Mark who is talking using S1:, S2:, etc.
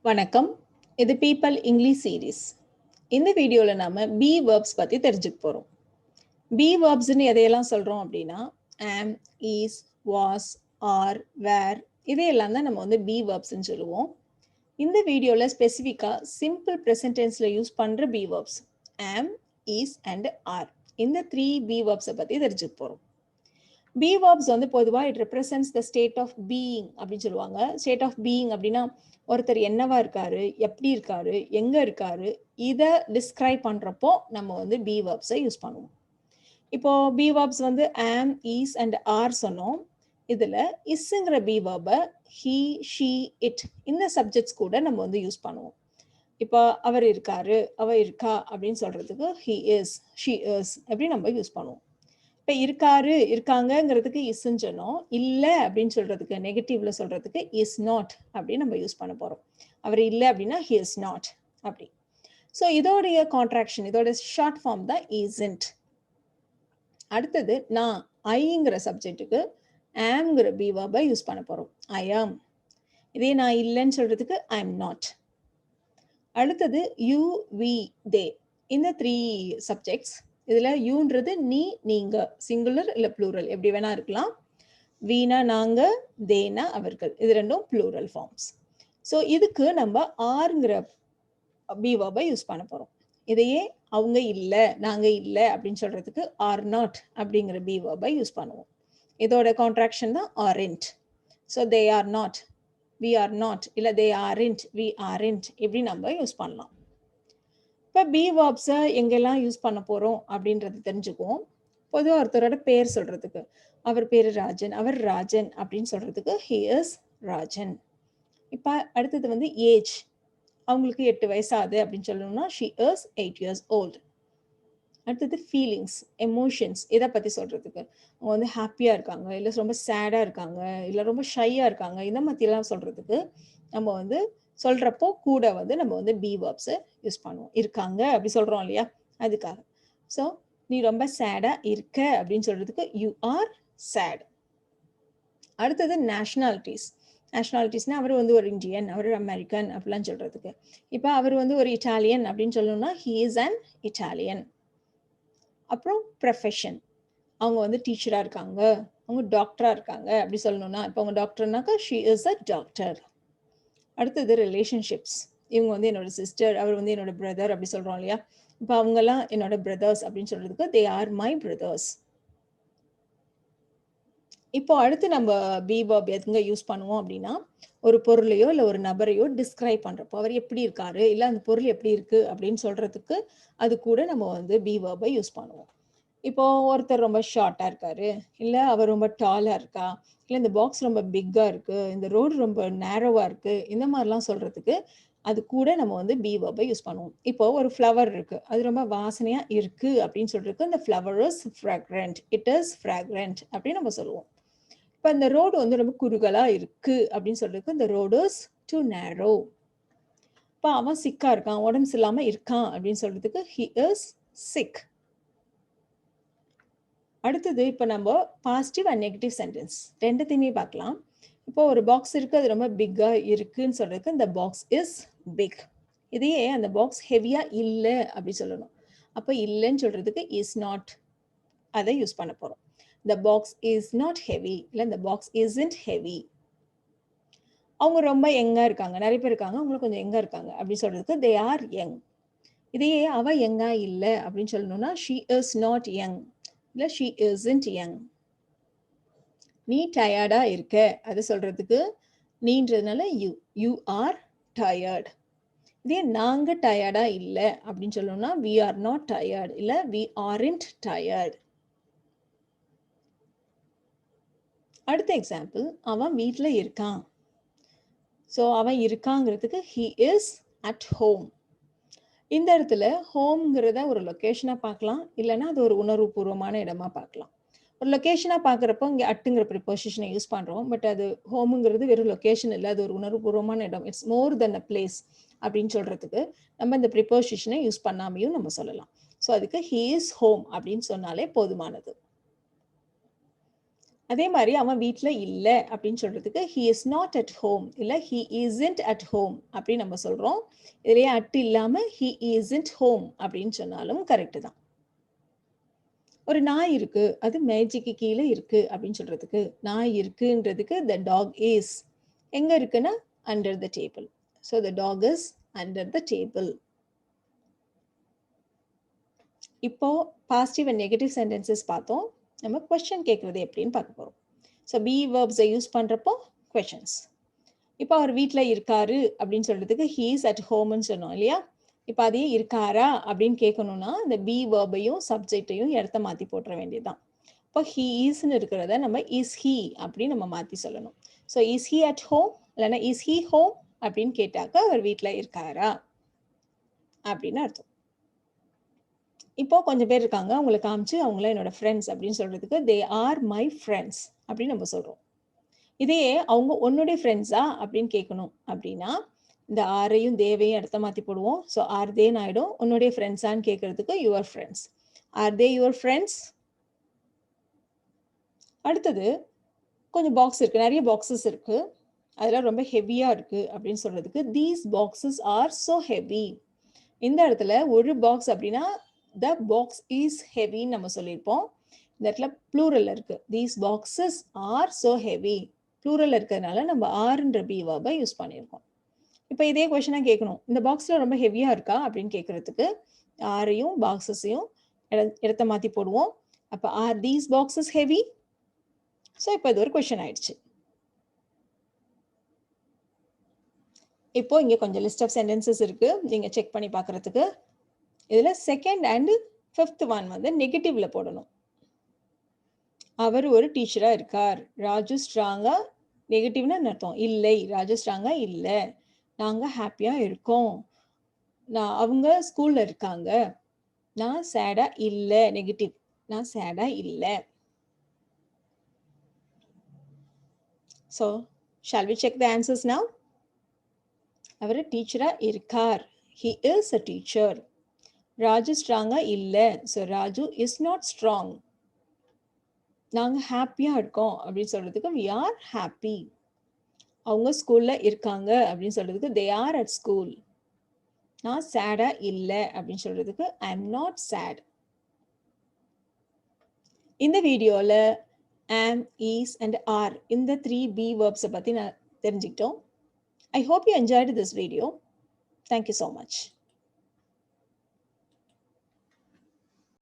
S1: வணக்கம். இது people English series. இந்த வீடியோல நாம பி வேர்ப்ஸ் பத்தி தெரிஞ்சுக்க போறோம். பி வேர்ப்ஸ்ன்னு எதையெல்லாம் சொல்றோம் அப்படின்னா, am, is, was, are, were இதையெல்லாம் தான் நம்ம வந்து பி வேர்ப்ஸ்ன்னு சொல்லுவோம். இந்த வீடியோல ஸ்பெசிஃபிக்கா சிம்பிள் ப்ரெசன்ட் டென்ஸ்ல யூஸ் பண்ற B verbs am, is and are இந்த 3 பி வேர்ப்ஸை பத்தி தெரிஞ்சுக்க போறோம். பி வேர்ப்ஸ் வந்து பொதுவா it represents the state of being அப்படின்னு சொல்லுவாங்க. ஸ்டேட் ஆஃப் பீயிங் அப்படின்னா ஒருத்தர் என்னவா இருக்காரு, எப்படி இருக்காரு, எங்க இருக்காரு, இதை டிஸ்கிரைப் பண்றப்போ நம்ம வந்து பி வேர்ப்ஸை யூஸ் பண்ணுவோம். இப்போ பி வேர்ப்ஸ் வந்து am, is and are சொன்னோம். இதுல isங்கிற பி வேர்பை he, she, it இந்த சப்ஜெக்ட்ஸ் கூட நம்ம வந்து யூஸ் பண்ணுவோம். இப்போ அவர் இருக்காரு, அவ இருக்கா அப்படின்னு சொல்றதுக்கு he is, she is எப்படி நம்ம யூஸ் பண்ணுவோம். இப்போ இருக்காரு, இருக்காங்கங்கிறதுக்கு இஸ்ன்னு சொன்னோம். இல்லை அப்படின்னு சொல்றதுக்கு நெகட்டிவ்ல சொல்றதுக்கு இஸ் நாட் அப்படின்னு நம்ம யூஸ் பண்ண போறோம். அவர் இல்லை அப்படின்னா ஹி இஸ் நாட் அப்படி. ஸோ இதோடைய கான்ட்ராக்ஷன், இதோட ஷார்ட் ஃபார்ம் தான் isn't. அடுத்தது நான் ஐங்கிற சப்ஜெக்ட்டுக்கு ஆம்ங்கிற பி வேர்பை யூஸ் பண்ண போறோம். ஐ ஆம். இதே நான் இல்லைன்னு சொல்றதுக்கு ஐ எம் நாட். அடுத்தது யூ, வி, தே இந்த 3 சப்ஜெக்ட்ஸ். இதுல யூன்றது நீ, நீங்க, சிங்குலர் இல்ல ப்ளூரல் எப்படி வேணா இருக்கலாம். வீணா நாங்க, தேனா அவர்கள், இது ரெண்டும் ப்ளூரல் ஃபார்ம்ஸ். ஸோ இதுக்கு நம்ம ஆர்ங்கிற பி வேர்பை யூஸ் பண்ண போறோம். இதையே அவங்க இல்லை, நாங்க இல்லை அப்படின்னு சொல்றதுக்கு ஆர் நாட் அப்படிங்கிற பி வேர்பை யூஸ் பண்ணுவோம். இதோட கான்ட்ராக்ஷன் தான் aren't. So they are not, we are not, இல்லை தே ஆர்இன்ட், வி ஆர்இன்ட் இப்படி நம்ம யூஸ் பண்ணலாம். இப்போ பி வேர்ப்ஸை எங்கெல்லாம் யூஸ் பண்ண போகிறோம் அப்படின்றது தெரிஞ்சுக்குவோம். பொதுவாக ஒருத்தரோட பேர் சொல்கிறதுக்கு அவர் பேர் ராஜன், அவர் ராஜன் அப்படின்னு சொல்கிறதுக்கு ஹி இஸ் ராஜன். இப்போ அடுத்தது வந்து ஏஜ், அவங்களுக்கு 8 வயசாகுது அப்படின்னு சொல்லணும்னா ஷி இஸ் 8 years old. அடுத்தது ஃபீலிங்ஸ், எமோஷன்ஸ் இதை பற்றி சொல்கிறதுக்கு அவங்க வந்து ஹாப்பியாக இருக்காங்க, இல்லை ரொம்ப சேடாக இருக்காங்க, இல்லை ரொம்ப ஷையாக இருக்காங்க, இந்த மாதிரிலாம் சொல்கிறதுக்கு நம்ம வந்து சொல்கிறப்போ கூட வந்து நம்ம வந்து பி வேர்ப்ஸை யூஸ் பண்ணுவோம். இருக்காங்க அப்படி சொல்கிறோம் இல்லையா, அதுக்காக. ஸோ நீ ரொம்ப சேடாக இருக்க அப்படின்னு சொல்கிறதுக்கு யூ ஆர் சேட். அடுத்தது நேஷ்னாலிட்டிஸ். நேஷ்னாலிட்டிஸ்னால் அவர் வந்து ஒரு இந்தியன், அவர் அமெரிக்கன் அப்படிலாம் சொல்கிறதுக்கு. இப்போ அவர் வந்து ஒரு இட்டாலியன் அப்படின்னு சொல்லணும்னா ஹீ இஸ் அன் இட்டாலியன். அப்புறம் ப்ரொஃபஷன், அவங்க வந்து டீச்சராக இருக்காங்க, அவங்க டாக்டராக இருக்காங்க அப்படி சொல்லணும்னா இப்போ அவங்க டாக்டர்னாக்கா ஷீ இஸ் அ டாக்டர். அடுத்தது ரிலேஷன்ஷிப்ஸ், இவங்க வந்து என்னோட சிஸ்டர், அவர் வந்து என்னோட பிரதர் அப்படி சொல்கிறோம் இல்லையா. இப்போ அவங்கெல்லாம் என்னோட பிரதர்ஸ் அப்படின்னு சொல்கிறதுக்கு தே ஆர் மை பிரதர்ஸ். இப்போ அடுத்து நம்ம பி வேர்ப் எதுங்க யூஸ் பண்ணுவோம் அப்படின்னா, ஒரு பொருளையோ இல்லை ஒரு நபரையோ டிஸ்கிரைப் பண்ணுறப்போ அவர் எப்படி இருக்காரு, இல்லை அந்த பொருள் எப்படி இருக்குது அப்படின்னு சொல்கிறதுக்கு அது கூட நம்ம வந்து பி வேர்பை யூஸ் பண்ணுவோம். இப்போ ஒருத்தர் ரொம்ப ஷார்ட்டாக இருக்காரு, இல்லை அவர் ரொம்ப டாலாக இருக்கா, இல்லை இந்த பாக்ஸ் ரொம்ப பிக்காக இருக்குது, இந்த ரோடு ரொம்ப நேரோவாக இருக்குது, இந்த மாதிரிலாம் சொல்கிறதுக்கு அது கூட நம்ம வந்து பி வேர்பை யூஸ் பண்ணுவோம். இப்போ ஒரு ஃப்ளவர் இருக்குது, அது ரொம்ப வாசனையாக இருக்குது அப்படின்னு சொல்கிறதுக்கு இந்த flower is fragrant, it is fragrant அப்படின்னு நம்ம சொல்லுவோம். இப்போ இந்த ரோடு வந்து ரொம்ப குறுகலாக இருக்குது அப்படின்னு சொல்கிறதுக்கு இந்த ரோடு இஸ் டூ நேரோ. இப்போ அவன் சிக்காக இருக்கான், உடம்பு இல்லாமல் இருக்கான் அப்படின்னு சொல்கிறதுக்கு ஹி இஸ் சிக். அடுத்தது இப்போ நம்ம பாசிட்டிவ் அண்ட் நெகட்டிவ் சென்டென்ஸ் ரெண்டுத்தையுமே பார்க்கலாம். இப்போ ஒரு பாக்ஸ் இருக்குது, அது ரொம்ப பிக்காக இருக்குன்னு சொல்கிறதுக்கு இந்த பாக்ஸ் இஸ் பிக். இதையே அந்த பாக்ஸ் ஹெவியாக இல்லை அப்படி சொல்லணும். அப்போ இல்லைன்னு சொல்கிறதுக்கு இஸ் நாட், அதை யூஸ் பண்ண போகிறோம். the box is not heavy, இல்லை the box isn't heavy. அவங்க ரொம்ப யங்காக இருக்காங்க, நிறைய பேர் இருக்காங்க, அவங்களுக்கு கொஞ்சம் யங்காக இருக்காங்க அப்படி சொல்கிறதுக்கு they are young. இதையே அவ யங்கா இல்லை அப்படின்னு சொல்லணும்னா she is not young, இல்லை she isn't young. நீ டயர்டாக இருக்க அதை சொல்கிறதுக்கு நீன்றதுனால you are tired. இதே நாங்கள் டயர்டாக இல்லை அப்படின்னு சொல்லணும்னா we are not tired, இல்லை we aren't tired. அடுத்த எக்ஸாம்பிள், அவன் வீட்டில் இருக்கான். ஸோ அவன் இருக்காங்கிறதுக்கு he is at home. இந்த இடத்துல ஹோம்ங்கிறத ஒரு லொக்கேஷனாக பார்க்கலாம், இல்லைன்னா அது ஒரு உணர்வுபூர்வமான இடமா பார்க்கலாம். ஒரு லொக்கேஷனாக பார்க்குறப்போ இங்கே அட்டுங்கிற ப்ரிப்போசிஷனை யூஸ் பண்ணுறோம். பட் அது ஹோமுங்கிறது வெறும் லொக்கேஷன் இல்லை, அது ஒரு உணர்வுபூர்வமான இடம், it's more then a place அப்படின்னு சொல்கிறதுக்கு நம்ம இந்த ப்ரிப்போசிஷனை யூஸ் பண்ணாமையும் நம்ம சொல்லலாம். ஸோ அதுக்கு he is home அப்படின்னு சொன்னாலே போதுமானது. அதே மாதிரி அவன் வீட்டில் இல்லை அப்படின்னு சொல்றதுக்கு he is not at home இல்லை he isn't at home அப்படின்னு நம்ம சொல்றோம். இதுலயே at இல்லாம he isn't home அப்படின்னு சொன்னாலும் கரெக்ட் தான். ஒரு நாய் இருக்கு, அது மேஜைக்கு கீழே இருக்கு அப்படின்னு சொல்றதுக்கு நாய் இருக்குன்றதுக்கு the dog is எங்க இருக்குன்னா under the table. So the dog is under the table. இப்போ பாசிட்டிவ் அண்ட் நெகட்டிவ் சென்டென்சஸ் பார்த்தோம். நம்ம கொஸ்டின் கேட்குறது எப்படின்னு பார்க்க போகிறோம். ஸோ பி வேர்ப்ஸை யூஸ் பண்ணுறப்போ கொஷின்ஸ். இப்போ அவர் வீட்டில் இருக்காரு அப்படின்னு சொல்கிறதுக்கு ஹீஸ் அட் ஹோம்னு சொன்னோம் இல்லையா? இப்போ அதே இருக்காரா அப்படின்னு கேட்கணும்னா இந்த பி வேர்பையும் சப்ஜெக்டையும் இடத்த மாற்றி போட்டுற வேண்டியதுதான். இப்போ ஹீ ஈஸ்ன்னு இருக்கிறத நம்ம இஸ் ஹீ அப்படின்னு நம்ம மாற்றி சொல்லணும். So is he at home இல்லைன்னா இஸ் ஹீ ஹோம் அப்படின்னு கேட்டாக்க அவர் வீட்டில் இருக்காரா அப்படின்னு அர்த்தம். இப்போ கொஞ்சம் பேர் இருக்காங்க, அவங்களை காமிச்சு அவங்கள என்னோட ஃப்ரெண்ட்ஸ் அப்படின்னு சொல்றதுக்கு தே ஆர் மை ஃப்ரெண்ட்ஸ் அப்படின்னு நம்ம சொல்றோம். இதையே அவங்க உன்னுடைய ஃப்ரெண்ட்ஸா அப்படின்னு கேட்கணும் அப்படின்னா இந்த ஆரையும் தேவையும் இடத்த மாற்றி போடுவோம். ஸோ ஆர் தேன்னு ஆயிடும். உன்னுடைய ஃப்ரெண்ட்ஸான்னு கேட்கறதுக்கு your friends. Are they your friends? அடுத்தது கொஞ்சம் பாக்ஸ் இருக்கு, நிறைய பாக்ஸஸ் இருக்கு, அதெல்லாம் ரொம்ப ஹெவியா இருக்கு அப்படின்னு சொல்றதுக்கு these boxes R so heavy. இந்த இடத்துல ஒரு பாக்ஸ் அப்படின்னா the box is heavy நம்ம சொல்லியிருப்போம். இந்த இடத்துல ப்ளூரல் இருக்கு. these boxes are so heavy. Plural இருக்கிறதுனால நம்ம ஆர்ன்ற பி வேர்பை யூஸ் பண்ணியிருக்கோம். இப்போ இதே கொஸ்டினாக கேட்கணும், இந்த பாக்ஸில் ரொம்ப ஹெவியாக இருக்கா அப்படின்னு கேட்கறதுக்கு ஆரையும் பாக்ஸஸையும் இடத்த மாற்றி போடுவோம். அப்போ are these boxes heavy? So இப்போ இது ஒரு கொஸ்டின் ஆயிடுச்சு. இப்போ இங்கே கொஞ்சம் லிஸ்ட் ஆஃப் சென்டென்சஸ் இருக்கு, நீங்கள் செக் பண்ணி பார்க்கறதுக்கு. இதில் செகண்ட் அண்ட் ஃபிஃப்த் ஒன் வந்து நெகட்டிவ்ல போடணும். அவர் ஒரு டீச்சரா இருக்கார். ராஜு ஸ்ட்ராங்கா, நெகட்டிவ்னா அர்த்தம் இல்லை, ராஜு ஸ்ட்ராங்கா இல்லை. நாங்கள் ஹாப்பியா இருக்கோம். அவங்க ஸ்கூல்ல இருக்காங்க. நான் சேடா இல்லை, நெகட்டிவ். நான் சேடா இல்லை. So shall we check the answers now? அவர் டீச்சரா இருக்கார். He is a teacher. Raju ஸ்ட்ராங்கா இல்லை. So Raju is not strong. நாங்கள் ஹாப்பியாக இருக்கோம் அப்படின்னு சொல்கிறதுக்கு வி ஆர் ஹாப்பி. அவங்க ஸ்கூலில் இருக்காங்க அப்படின்னு சொல்கிறதுக்கு தே ஆர் அட் ஸ்கூல். நான் சேடாக இல்லை அப்படின்னு சொல்கிறதுக்கு ஐ எம் நாட் சேட். இந்த வீடியோவில் am, is and are இந்த 3 பி வேர்ப்ஸை பற்றி நான் தெரிஞ்சுக்கிட்டோம். I hope you enjoyed this video. Thank you so much.